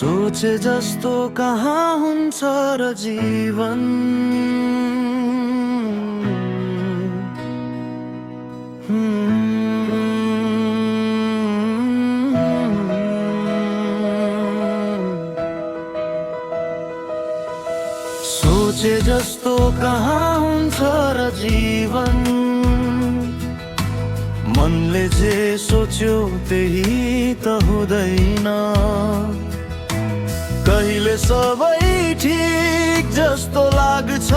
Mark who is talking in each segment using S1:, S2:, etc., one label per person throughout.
S1: सोचे जस्तो कहाँ हुन्छ र जीवन। सोचे जस्तो कहाँ हुन्छ र जीवन। मनले जे सोच्यो त्यही त हुँदैन। कहिले सबै ठिक जस्तो लाग्छ,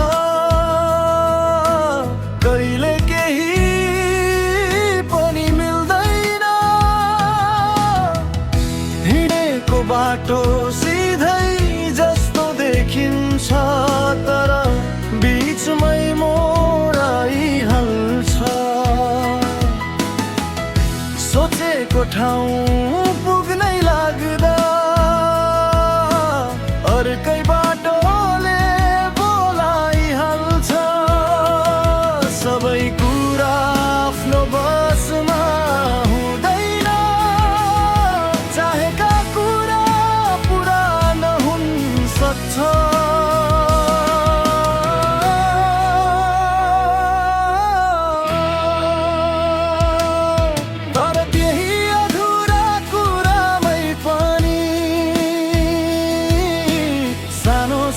S1: कहिले केही पनि मिल्दैन। हिँडेको बाटो सिधै जस्तो देखिन्छ, तर बिचमै मोड आइहाल्छ। सोचेको ठाउँ पुग्नै लाग्दा अर्कै बाटोले बोलाइहाल्छ। सबै कुरा आफ्नो बसमा हुँदैन, चाहेका कुरा पुरा नहुन सक्छ।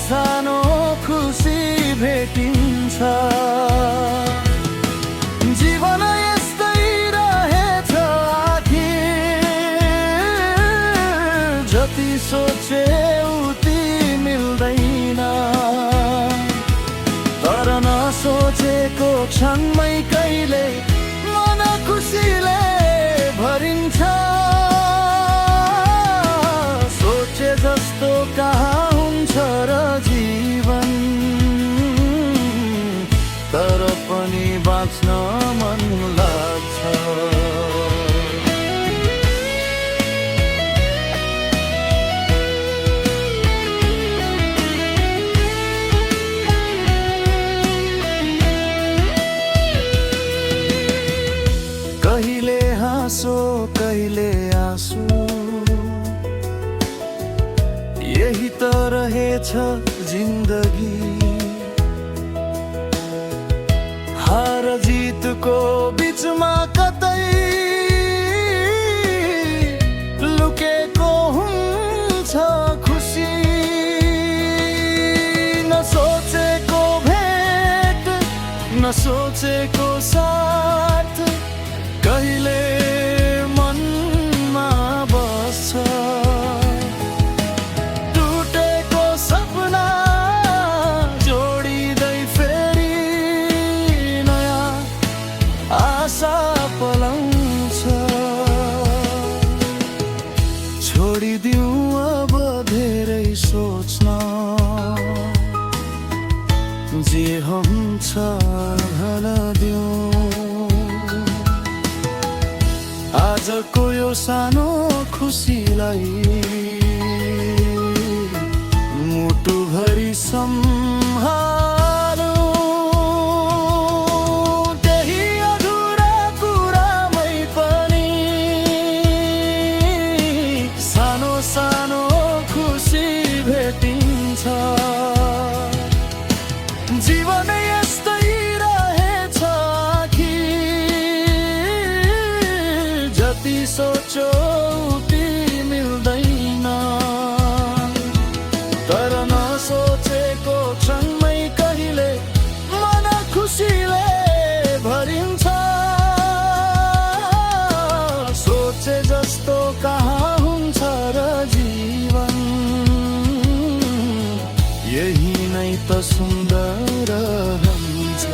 S1: सानो खुसी भेटिन्छ। जीवन यस्तै रहेछ आखिर, जति सोचे उति मिल्दैन। तर नसोचेको क्षणमै कहिले मन खुसीले भरिन्छ। सोचे जस्तो कहाँ र जीवन, तर पनि बाँच्न मन लाग्छ। कहिले हाँसो कहिले आँसु, यही त रहेछ जिन्दगी। हार जितको बिचमा कतै लुकेको हुन्छ खुसी। नसोचेको भेट, नसोचेको साथ, कहिले मनमा बस्छ। छोडिदिउँ अब धेरै सोच्न, जे हुन्छ भन दिउँ। आजको यो सानो खुसीलाई मुटुभरि सम्हालौँ। त्यही अधुरा कुरामै पनि सानो सानो खुसी भेटिन्छ। जीवन यस्तै रहेछ आखिर, जति सोचो उति मिल्दैन। तर नसोचेको क्षणमै कहिले मन खुसीले भरिन्छ। सोचे जस्तो कहाँ हुन्छ र जीवन, यही नै त सुन्दर हुन्छ।